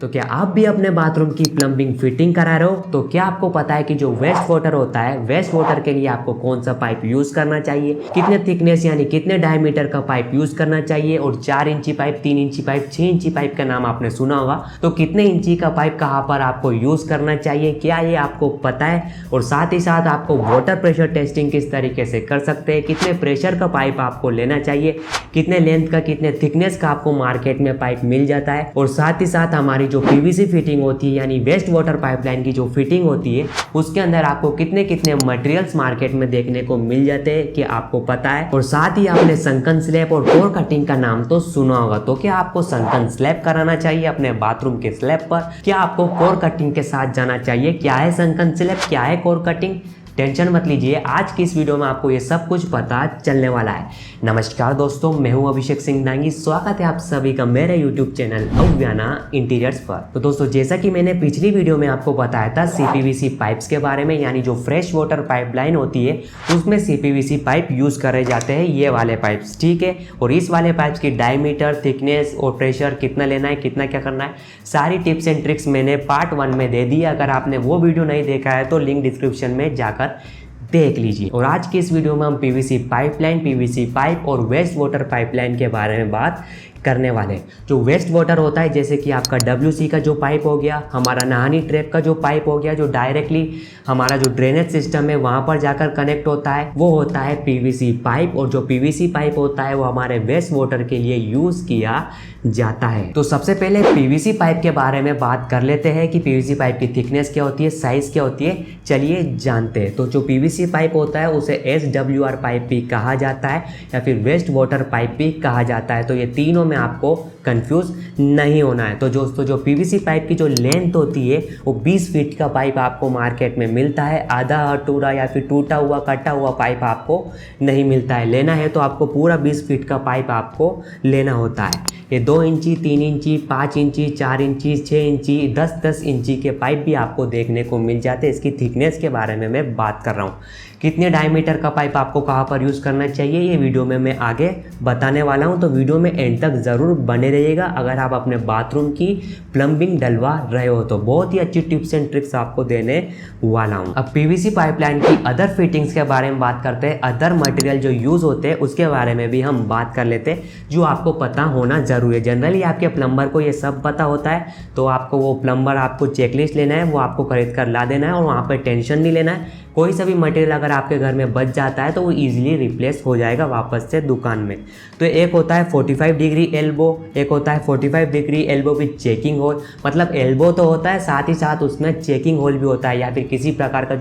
तो क्या आप भी अपने बाथरूम की प्लम्बिंग फिटिंग करा रहे हो? तो क्या आपको पता है कि जो वेस्ट वाटर होता है, वेस्ट वाटर के लिए आपको कौन सा पाइप यूज करना चाहिए, कितने थिकनेस यानी कितने डायमीटर का पाइप यूज करना चाहिए, और 4 इंची पाइप, 3 इंची पाइप, 6 इंची पाइप का नाम आपने सुना होगा। तो कितने इंची का पाइप कहाँ पर आपको यूज करना चाहिए, क्या ये आपको पता है? और साथ ही साथ आपको वाटर प्रेशर टेस्टिंग किस तरीके से कर सकते हैं, कितने प्रेशर का पाइप आपको लेना चाहिए, कितने लेंथ का, कितने थिकनेस का आपको मार्केट में पाइप मिल जाता है। और साथ ही साथ हमारी जो पीवीसी फिटिंग होती है यानी वेस्ट वाटर पाइपलाइन की जो फिटिंग होती है, उसके अंदर आपको कितने कितने मटेरियल्स मार्केट में देखने को मिल जाते हैं कि आपको पता है। और साथ ही आपने संकन स्लैब और कोर कटिंग का नाम तो सुना होगा। तो क्या आपको संकन स्लैब कराना चाहिए अपने बाथरूम के स्लैब पर, क्या आपको कोर कटिंग के साथ जाना चाहिए? क्या है संकन स्लैब, क्या है कोर कटिंग? टेंशन मत लीजिए, आज की इस वीडियो में आपको ये सब कुछ पता चलने वाला है। नमस्कार दोस्तों, मैं हूं अभिषेक सिंह डांगी। स्वागत है आप सभी का मेरे यूट्यूब चैनल अव्याना इंटीरियर्स पर। तो दोस्तों, जैसा कि मैंने पिछली वीडियो में आपको बताया था सीपीवीसी पाइप्स के बारे में, यानी जो फ्रेश वाटर पाइपलाइन होती है उसमें सीपीवीसी पाइप यूज करे जाते हैं, ये वाले पाइप्स, ठीक है। और इस वाले पाइप्स की डायमीटर, थिकनेस और प्रेशर कितना लेना है, कितना क्या करना है, सारी टिप्स एंड ट्रिक्स मैंने पार्ट 1 में दे दी। अगर आपने वो वीडियो नहीं देखा है तो लिंक डिस्क्रिप्शन में जाकर देख लीजिए। और आज की इस वीडियो में हम पीवीसी पाइपलाइन, पीवीसी पाइप और वेस्ट वाटर पाइपलाइन के बारे में बात करने वाले। जो वेस्ट वाटर होता है, जैसे कि आपका डब्ल्यूसी का जो पाइप हो गया, हमारा नहानी ट्रैप का जो पाइप हो गया, जो डायरेक्टली हमारा जो ड्रेनेज सिस्टम है वहां पर जाकर कनेक्ट होता है, वो होता है पीवीसी पाइप। और जो पीवीसी पाइप होता है वो हमारे वेस्ट वाटर के लिए यूज किया जाता है। तो सबसे पहले पीवीसी पाइप के बारे में बात कर लेते हैं कि पीवीसी पाइप की थिकनेस क्या होती है, साइज क्या होती है, चलिए जानते हैं। तो जो पीवीसी पाइप होता है उसे SWR पाइप भी कहा जाता है या फिर वेस्ट वाटर पाइप भी कहा जाता है। तो ये तीनों में आपको कंफ्यूज नहीं होना है। तो दोस्तों, जो पीवीसी पाइप की जो लेंथ होती है वो 20 फीट का पाइप आपको मार्केट में मिलता है। आधा अटूरा या फिर टूटा हुआ, कटा हुआ पाइप आपको नहीं मिलता है। लेना है तो आपको पूरा 20 फीट का पाइप आपको लेना होता है। ये 2 इंची, 3 इंची, 5 इंची, 4 इंची, 6 इंची, 10-10 इंची के पाइप भी आपको देखने को मिल जाते हैं। इसकी थिकनेस के बारे में मैं बात कर रहा हूँ। कितने डायमीटर का पाइप आपको कहाँ पर यूज़ करना चाहिए, ये वीडियो में मैं आगे बताने वाला हूँ। तो वीडियो में एंड तक ज़रूर बने रहिएगा। अगर आप अपने बाथरूम की प्लम्बिंग डलवा रहे हो तो बहुत ही अच्छी टिप्स एंड ट्रिक्स आपको देने वाला हूँ। अब पीवीसी पाइपलाइन की अदर फिटिंग्स के बारे में बात करते हैं। अदर मटेरियल जो यूज़ होते हैं उसके बारे में भी हम बात कर लेते हैं, जो आपको पता होना जरूरी है। जनरली आपके प्लम्बर को ये सब पता होता है, तो आपको वो प्लम्बर आपको चेकलिस्ट लेना है, वो आपको खरीद कर ला देना है और वहाँ पर टेंशन नहीं लेना है। कोई सा भी मटेरियल अगर आपके घर में बच जाता है तो वो इजीली रिप्लेस हो जाएगा वापस से दुकान में। तो एक होता है 45 डिग्री एल्बो, एक होता है 45 degree elbow with checking hole. मतलब एल्बो तो होता है, साथ ही साथ उसमें चेकिंग होल भी होता है, या फिर किसी प्रकार का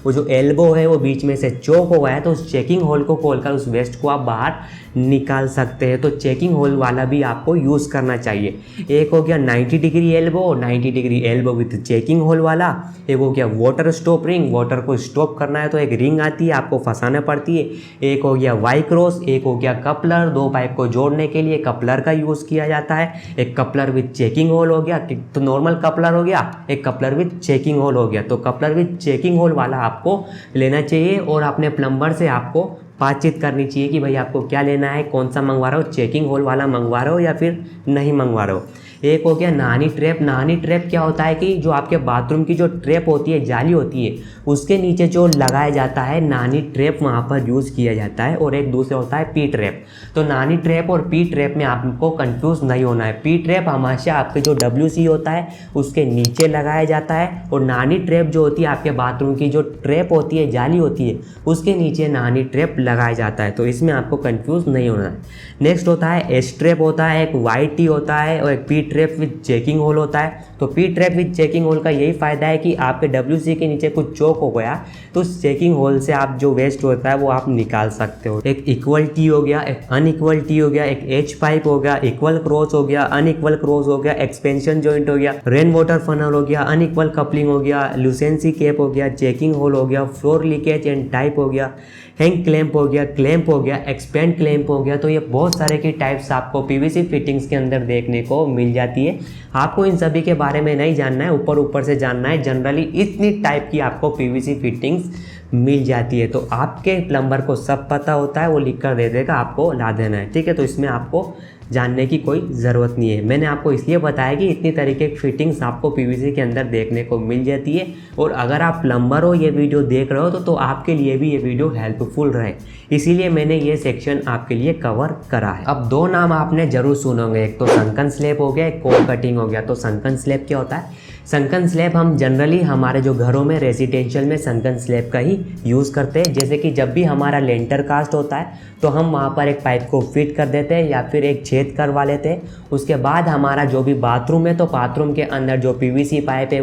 वो जो एल्बो है वो बीच में से चौक हो गया है तो उस चेकिंग होल को खोलकर उस वेस्ट को आप बाहर निकाल सकते हैं। तो चेकिंग होल वाला भी आपको यूज़ करना चाहिए। एक हो गया 90 degree elbow, 90 degree elbow with checking hole वाला। एक हो गया वाटर स्टॉप रिंग, वाटर को स्टॉप करना है तो एक रिंग आती है, आपको फंसाना पड़ती है। एक हो गया वाई क्रॉस, एक हो गया कपलर, 2 पाइप को जोड़ने के लिए कपलर का यूज़ किया जाता है। एक कपलर विथ चेकिंग होल हो गया, तो नॉर्मल कपलर हो गया, एक कपलर विथ चेकिंग होल हो गया। तो कपलर विथ चेकिंग होल वाला आपको लेना चाहिए और अपने प्लम्बर से आपको बातचीत करनी चाहिए कि भाई आपको क्या लेना है, कौन सा मंगवा रहे हो, चेकिंग होल वाला मंगवा रहे हो या फिर नहीं मंगवा रहे हो। एक हो गया नहानी ट्रैप। नहानी ट्रैप क्या होता है कि जो आपके बाथरूम की जो ट्रैप होती है, जाली होती है, उसके नीचे जो लगाया जाता है नहानी ट्रैप, वहाँ पर यूज़ किया जाता है। और एक दूसरा होता है पी ट्रैप। तो नहानी ट्रैप और पी ट्रैप में आपको कंफ्यूज नहीं होना है। पी ट्रैप हमेशा आपके जो WC होता है उसके नीचे लगाया जाता है, और नहानी ट्रैप जो होती है आपके बाथरूम की जो ट्रैप होती है, जाली होती है, उसके नीचे नहानी ट्रैप लगाया जाता है। तो इसमें आपको कंफ्यूज नहीं होना है। नेक्स्ट होता है एस ट्रैप होता है, एक YT होता है और एक P trap with checking hole होता है। तो P trap with checking hole का यही फायदा है कि आपके WC के नीचे कुछ चौक हो गया तो उस चेकिंग होल से आप जो वेस्ट होता है वो आप निकाल सकते हो। एक इक्वल टी हो गया, एक अनइक्वल टी हो गया, एक एच पाइप हो गया, इक्वल क्रॉस हो गया, अनइक्वल क्रॉस हो गया, एक्सपेंशन जॉइंट हो गया, रेन वाटर फनल हो गया, अनइक्वल कपलिंग हो गया, लूसेंसी कैप हो गया, चेकिंग होल हो गया, फ्लोर लीकेज एंड टाइप हो गया, हैंग क्लैंप हो गया, क्लैंप हो गया, एक्सपेंड क्लैंप हो गया। तो ये बहुत सारे की टाइप्स आपको पीवीसी फिटिंग्स के अंदर देखने को मिल जाती है। आपको इन सभी के बारे में नहीं जानना है, ऊपर ऊपर से जानना है। जनरली इतनी टाइप की आपको पीवीसी फिटिंग्स मिल जाती है। तो आपके प्लम्बर को सब पता होता है, वो लिख कर दे देगा, आपको ला देना है, ठीक है। तो इसमें आपको जानने की कोई ज़रूरत नहीं है। मैंने आपको इसलिए बताया कि इतनी तरीके की फिटिंग्स आपको पीवीसी के अंदर देखने को मिल जाती है, और अगर आप प्लम्बर हो, ये वीडियो देख रहे हो तो आपके लिए भी ये वीडियो हेल्पफुल रहे, इसीलिए मैंने ये सेक्शन आपके लिए कवर करा है। अब दो नाम आपने ज़रूर सुनोगे, एक तो संकन स्लैब हो गया, एक कोर कटिंग हो गया। तो संकन स्लैब क्या होता है? संकन स्लैब हम जनरली हमारे जो घरों में रेजिडेंशियल में संकन स्लैब का ही यूज़ करते हैं। जैसे कि जब भी हमारा लेंटर कास्ट होता है तो हम वहाँ पर एक पाइप को फिट कर देते हैं या फिर एक छेद करवा लेते हैं। उसके बाद हमारा जो भी बाथरूम है तो बाथरूम के अंदर जो पीवीसी पाइप है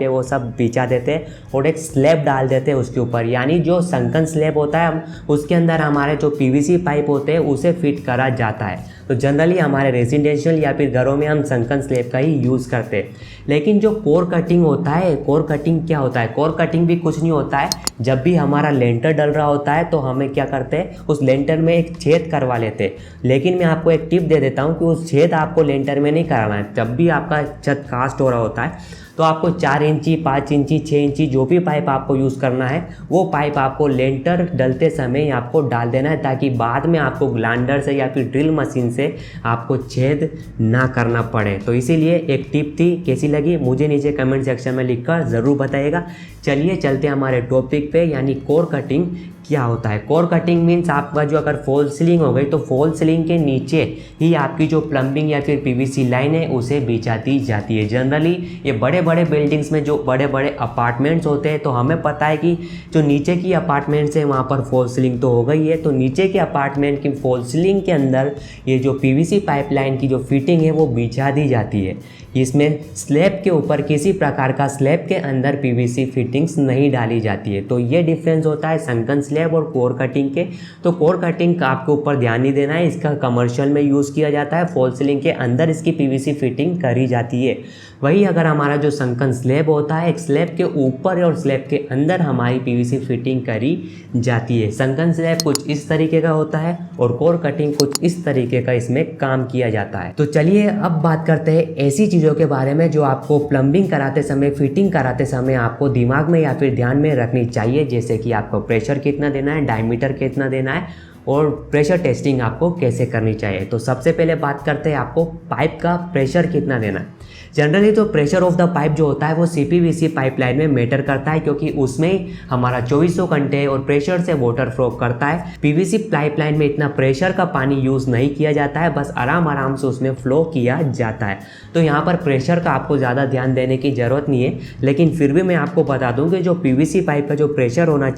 वो सब बिछा देते हैं और एक स्लैब डाल देते हैं उसके ऊपर। यानी जो संकन स्लैब होता है हम उसके अंदर हमारे जो पीवीसी पाइप होते हैं उसे फिट करा जाता है। तो जनरली हमारे रेजिडेंशियल या फिर घरों में हम संकन स्लैब का ही यूज़ करते हैं। लेकिन जो कोर कटिंग होता है, कोर कटिंग क्या होता है? कोर कटिंग भी कुछ नहीं होता है। जब भी हमारा लेंटर डल रहा होता है तो हमें क्या करते हैं, उस लेंटर में एक छेद करवा लेते हैं। लेकिन मैं आपको एक टिप दे देता हूँ कि उस छेद आपको लेंटर में नहीं कराना है। जब भी आपका छत कास्ट हो रहा होता है तो आपको 4 इंची, 5 इंची, 6 इंची जो भी पाइप आपको यूज़ करना है वो पाइप आपको लेंटर डलते समय आपको डाल देना है, ताकि बाद में आपको ग्लाइंडर से या फिर ड्रिल मशीन से आपको छेद ना करना पड़े। तो इसीलिए एक टिप थी, कैसी लगी मुझे नीचे कमेंट सेक्शन में लिखकर ज़रूर बताइएगा। चलिए चलते हैं हमारे टॉपिक पे, यानी कोर कटिंग क्या होता है। कोर कटिंग मीन्स आपका जो अगर फॉल सीलिंग हो गई तो फॉल सीलिंग के नीचे ही आपकी जो प्लम्बिंग या फिर पीवीसी लाइन है उसे बिछा दी जाती है। जनरली ये बड़े बड़े बिल्डिंग्स में जो बड़े बड़े अपार्टमेंट्स होते हैं तो हमें पता है कि जो नीचे की अपार्टमेंट्स है वहाँ पर फॉल सीलिंग तो हो गई है, तो नीचे के अपार्टमेंट की फॉल सीलिंग के अंदर ये जो पीवीसी पाइपलाइन की जो फिटिंग है वो बिछा दी जाती है। इसमें स्लैब के ऊपर किसी प्रकार का स्लैब के अंदर पीवीसी फिटिंग्स नहीं डाली जाती है। तो ये डिफरेंस होता है संकन स्लैब और कोर कटिंग के। तो कोर कटिंग का आपके ऊपर ध्यान नहीं देना है, इसका कमर्शियल में यूज़ किया जाता है, फॉल सीलिंग के अंदर इसकी पीवीसी फिटिंग करी जाती है। वही अगर हमारा जो संकन स्लैब होता है, एक स्लैब के ऊपर और स्लैब के अंदर हमारी पीवीसी फिटिंग करी जाती है। संकन स्लैब कुछ इस तरीके का होता है और कोर कटिंग कुछ इस तरीके का इसमें काम किया जाता है। तो चलिए अब बात करते हैं ऐसी चीज़ों के बारे में जो आपको प्लम्बिंग कराते समय, फिटिंग कराते समय आपको दिमाग में या फिर ध्यान में रखनी चाहिए। जैसे कि आपको प्रेशर कितना देना है, डायमीटर कितना देना है और प्रेशर टेस्टिंग आपको कैसे करनी चाहिए। तो सबसे पहले बात करते हैं आपको पाइप का प्रेशर कितना देना है। जनरली तो प्रेशर ऑफ द पाइप जो होता है वो सीपीवीसी पाइपलाइन में मैटर करता है, क्योंकि उसमें हमारा 2400 घंटे और प्रेशर से वाटर फ्लो करता है। पीवीसी पाइपलाइन में इतना प्रेशर का पानी यूज़ नहीं किया जाता है, बस आराम से उसमें फ्लो किया जाता है। तो यहाँ पर प्रेशर का आपको ज़्यादा ध्यान देने की ज़रूरत नहीं है। लेकिन फिर भी मैं आपको बता दूँ कि जो पीवीसी पाइप का जो प्रेशर होना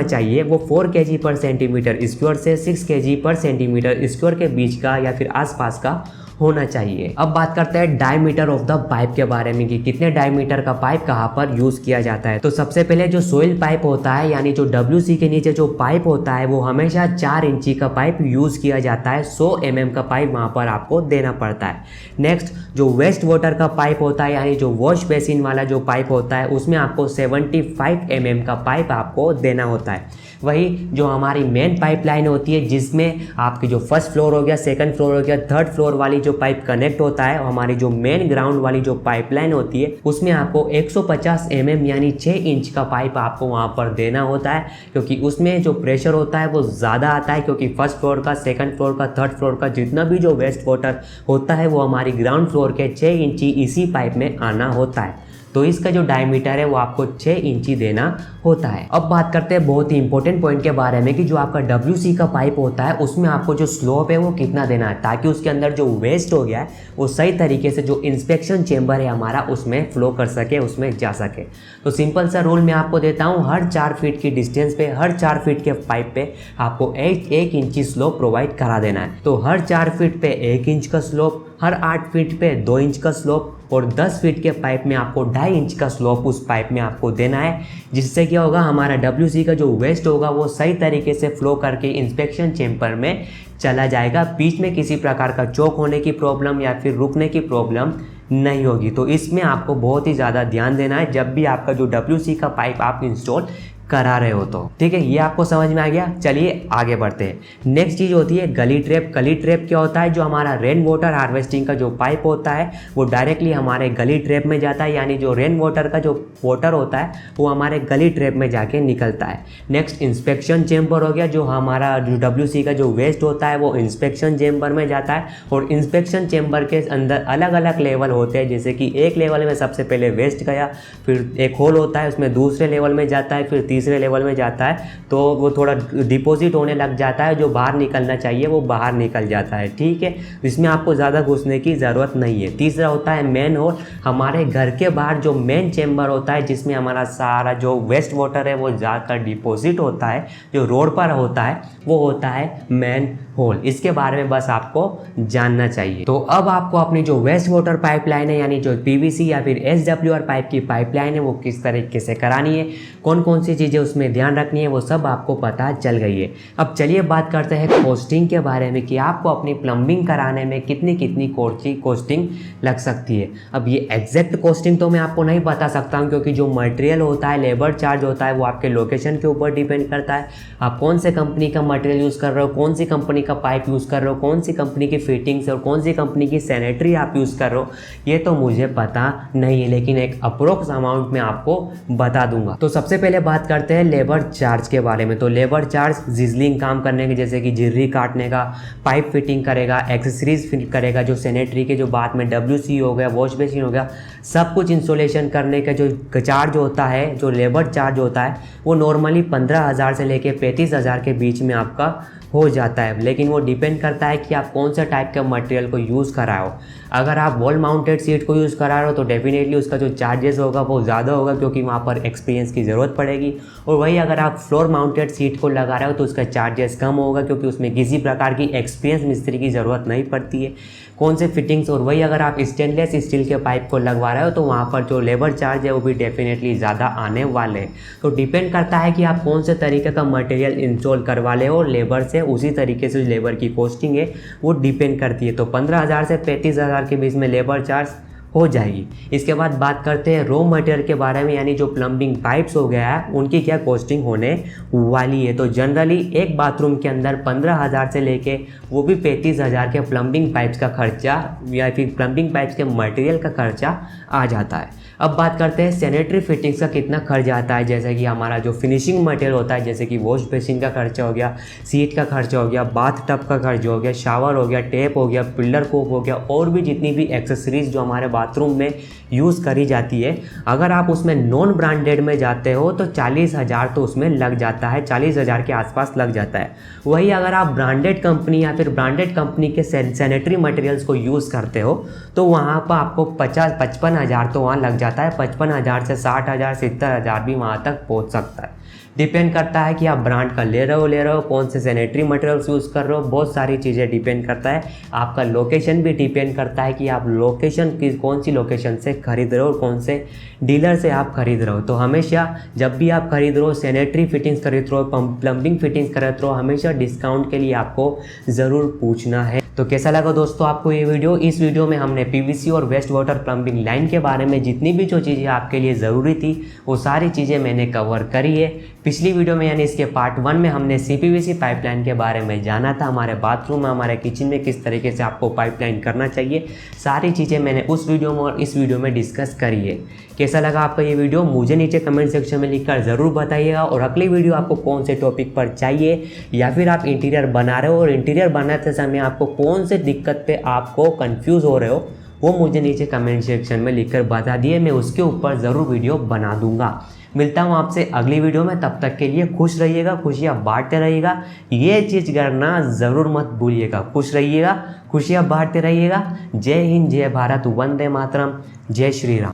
चाहिए वो 4 kg पर सेंटीमीटर स्क्वायर से 6 kg पर सेंटीमीटर स्क्वायर के बीच का या फिर आसपास का होना चाहिए। अब बात करते हैं डायमीटर ऑफ द पाइप के बारे में कि कितने डायमीटर का पाइप कहाँ पर यूज़ किया जाता है। तो सबसे पहले जो सोइल पाइप होता है, यानी जो WC के नीचे जो पाइप होता है वो हमेशा 4 इंची का पाइप यूज़ किया जाता है। 100 mm का पाइप वहाँ पर आपको देना पड़ता है। नेक्स्ट जो वेस्ट वाटर का पाइप होता है, यानी जो वॉश बेसिन वाला जो पाइप होता है उसमें आपको 75 mm का पाइप आपको देना होता है। वही जो हमारी मेन पाइपलाइन होती है जिसमें आपकी जो फर्स्ट फ्लोर हो गया, सेकंड फ्लोर हो गया, थर्ड फ्लोर वाली जो पाइप कनेक्ट होता है, हमारी जो मेन ग्राउंड वाली जो पाइपलाइन होती है उसमें आपको 150 mm यानी 6 इंच का पाइप आपको वहाँ पर देना होता है, क्योंकि उसमें जो प्रेशर होता है वो ज़्यादा आता है। क्योंकि फर्स्ट फ्लोर का, सेकंड फ्लोर का, थर्ड फ्लोर का जितना भी जो वेस्ट वाटर होता है वो हमारी ग्राउंड फ्लोर के 6 इंची इसी पाइप में आना होता है। तो इसका जो डायमीटर है वो आपको 6 इंची देना होता है। अब बात करते हैं बहुत ही इंपॉर्टेंट पॉइंट के बारे में कि जो आपका WC का पाइप होता है उसमें आपको जो स्लोप है वो कितना देना है, ताकि उसके अंदर जो वेस्ट हो गया है वो सही तरीके से जो इंस्पेक्शन चेम्बर है हमारा उसमें फ्लो कर सके, उसमें जा सके। तो सिंपल सा रूल मैं आपको देता हूँ, हर 4 फीट की डिस्टेंस पे, हर 4 फीट के पाइप पे आपको 1 इंची स्लोप प्रोवाइड करा देना है। तो हर 4 फीट पे 1 इंच का स्लोप, हर 8 फीट पे 2 इंच का स्लोप और 10 फीट के पाइप में आपको 2.5 इंच का स्लोप उस पाइप में आपको देना है। जिससे क्या होगा, हमारा WC का जो वेस्ट होगा वो सही तरीके से फ्लो करके इंस्पेक्शन चेम्बर में चला जाएगा। बीच में किसी प्रकार का चोक होने की प्रॉब्लम या फिर रुकने की प्रॉब्लम नहीं होगी। तो इसमें आपको बहुत ही ज़्यादा ध्यान देना है जब भी आपका जो WC का पाइप आप इंस्टॉल करा रहे हो तो। ठीक है, ये आपको समझ में आ गया। चलिए आगे बढ़ते हैं। नेक्स्ट चीज़ होती है गली ट्रैप। गली ट्रैप क्या होता है, जो हमारा रेन वाटर हार्वेस्टिंग का जो पाइप होता है वो डायरेक्टली हमारे गली ट्रैप में जाता है, यानी जो रेन वाटर का जो वाटर होता है वो हमारे गली ट्रैप में जाके निकलता है। नेक्स्ट इंस्पेक्शन चेम्बर हो गया, जो हमारा जो WC का जो वेस्ट होता है वो इंस्पेक्शन चेम्बर में जाता है। और इंस्पेक्शन चेम्बर के अंदर अलग अलग लेवल होते हैं, जैसे कि एक लेवल में सबसे पहले वेस्ट गया, फिर एक होल होता है उसमें दूसरे लेवल में जाता है, फिर तीसरे लेवल में जाता है, तो वो थोड़ा डिपॉजिट होने लग जाता है, जो बाहर निकलना चाहिए वो बाहर निकल जाता है। ठीक है, इसमें आपको ज़्यादा घुसने की ज़रूरत नहीं है। तीसरा होता है मेन होल। हमारे घर के बाहर जो मेन चेम्बर होता है जिसमें हमारा सारा जो वेस्ट वाटर है वो जाकर डिपॉजिट होता है, जो रोड पर होता है वो होता है मेन होल। इसके बारे में बस आपको जानना चाहिए। तो अब आपको अपनी जो वेस्ट वाटर पाइपलाइन है, यानी जो PVC या फिर SWR पाइप की पाइपलाइन है वो किस तरीके से करानी है, कौन कौन सी चीज़ें उसमें ध्यान रखनी है, वो सब आपको पता चल गई है। अब चलिए बात करते हैं कॉस्टिंग के बारे में कि आपको अपनी प्लम्बिंग कराने में कितनी कॉस्टिंग लग सकती है। अब ये एग्जैक्ट कॉस्टिंग तो मैं आपको नहीं बता सकता हूँ, क्योंकि जो मटेरियल होता है, लेबर चार्ज होता है, वो आपके लोकेशन के ऊपर डिपेंड करता है। आप कौन से कंपनी का मटेरियल यूज़ कर रहे हो, कौन सी कंपनी का पाइप यूज़ कर रहे हो, कौन सी कंपनी की फिटिंग्स और कौन सी कंपनी की सैनिटरी आप यूज़ कर रहे हो, ये तो मुझे पता नहीं है, लेकिन एक अप्रोक्स अमाउंट में आपको बता दूंगा। तो सबसे पहले बात करते हैं लेबर चार्ज के बारे में। तो लेबर चार्ज जिजलिंग काम करने के, जैसे कि जिर्री काटने का, पाइप फिटिंग करेगा, एक्सेसरीज फिट करेगा, जो सैनिटरी के जो बाद में WC हो गया, वॉश बेसिन हो गया, सब कुछ इंस्टॉलेशन करने का जो चार्ज होता है, जो लेबर चार्ज होता है, वो नॉर्मली 15,000 से लेके 35,000 के बीच में आपका हो जाता है। लेकिन वो डिपेंड करता है कि आप कौन सा टाइप का मटेरियल को यूज़ करा हो। अगर आप वॉल माउंटेड सीट को यूज़ करा रहे हो तो डेफिनेटली उसका जो चार्जेस होगा वो ज़्यादा होगा, क्योंकि वहाँ पर एक्सपीरियंस की ज़रूरत पड़ेगी। और वही अगर आप फ्लोर माउंटेड सीट को लगा रहे हो तो उसका चार्जेस कम होगा, क्योंकि उसमें किसी प्रकार की एक्सपीरियंस मिस्त्री की ज़रूरत नहीं पड़ती है, कौन से फिटिंग्स। और वही अगर आप स्टेनलेस स्टील के पाइप को लगवा रहे हो तो वहाँ पर जो लेबर चार्ज है वो भी डेफिनेटली ज़्यादा आने वाले हैं। तो डिपेंड करता है कि आप कौन से तरीके का मटेरियल इंस्टॉल करवा ले हो लेबर से, उसी तरीके से लेबर की कॉस्टिंग है वो डिपेंड करती है। तो 15,000 से 35,000 के बीच में लेबर चार्ज हो जाएगी। इसके बाद बात करते हैं रॉ मटेरियल के बारे में, यानी जो प्लम्बिंग पाइप्स हो गया है उनकी क्या कॉस्टिंग होने वाली है। तो जनरली एक बाथरूम के अंदर 15,000 से लेके वो भी 35,000 के प्लम्बिंग पाइप्स का खर्चा या फिर प्लम्बिंग पाइप्स के मटेरियल का खर्चा आ जाता है। अब बात करते हैं सैनिटरी फिटिंग्स का कितना खर्च आता है, जैसे कि हमारा जो फिनिशिंग मटेरियल होता है, जैसे कि वॉश बेसिन का खर्चा हो गया, सीट का खर्चा हो गया, बाथ टब का खर्चा हो गया, शावर हो गया, टेप हो गया, पिल्लर कोप हो गया, और भी जितनी भी एक्सेसरीज जो हमारे बाथरूम में यूज़ करी जाती है, अगर आप उसमें नॉन ब्रांडेड में जाते हो तो 40,000 तो उसमें लग जाता है, 40,000 के आसपास लग जाता है। वही अगर आप ब्रांडेड कंपनी या फिर ब्रांडेड कंपनी के सैनिटरी मटेरियल्स को यूज़ करते हो तो वहाँ पर आपको 55,000 तो वहाँ लग जाता है। 55,000 से 60,000 70,000 भी वहाँ तक पहुँच सकता है। डिपेंड करता है कि आप ब्रांड का ले रहे हो, कौन से सैनिटरी मटेरियल्स यूज़ कर रहे हो, बहुत सारी चीज़ें डिपेंड करता है। आपका लोकेशन भी डिपेंड करता है कि आप लोकेशन की कौन सी लोकेशन से खरीद रहे हो और कौन से डीलर से आप खरीद रहे हो। तो हमेशा जब भी आप खरीद रहे हो, सैनिटरी फिटिंग्स खरीद रहे हो, प्लम्बिंग फिटिंग्स खरीद रहे हो, हमेशा डिस्काउंट के लिए आपको ज़रूर पूछना है। तो कैसा लगा दोस्तों आपको ये वीडियो? इस वीडियो में हमने PVC और वेस्ट वाटर प्लम्बिंग लाइन के बारे में जितनी भी जो चीज़ें आपके लिए ज़रूरी थी वो सारी चीज़ें मैंने कवर करी है। पिछली वीडियो में यानी इसके पार्ट 1 में हमने CPVC पाइपलाइन के बारे में जाना था, हमारे बाथरूम में, हमारे किचन में किस तरीके से आपको पाइपलाइन करना चाहिए, सारी चीज़ें मैंने उस वीडियो में और इस वीडियो में डिस्कस करी है। कैसा लगा आपका ये वीडियो मुझे नीचे कमेंट सेक्शन में लिखकर ज़रूर बताइएगा। और अगली वीडियो आपको कौन से टॉपिक पर चाहिए, या फिर आप इंटीरियर बना रहे हो और इंटीरियर बनाते समय आपको कौन से दिक्कत पे आपको कंफ्यूज हो रहे हो, वो मुझे नीचे कमेंट सेक्शन में लिखकर बता दिए, मैं उसके ऊपर ज़रूर वीडियो बना दूंगा। मिलता हूँ आपसे अगली वीडियो में, तब तक के लिए खुश रहिएगा, खुशियाँ बांटते रहिएगा, ये चीज़ करना ज़रूर मत भूलिएगा। खुश रहिएगा, खुशियाँ बांटते रहिएगा। जय हिंद, जय भारत, वंदे मातरम, जय श्री राम।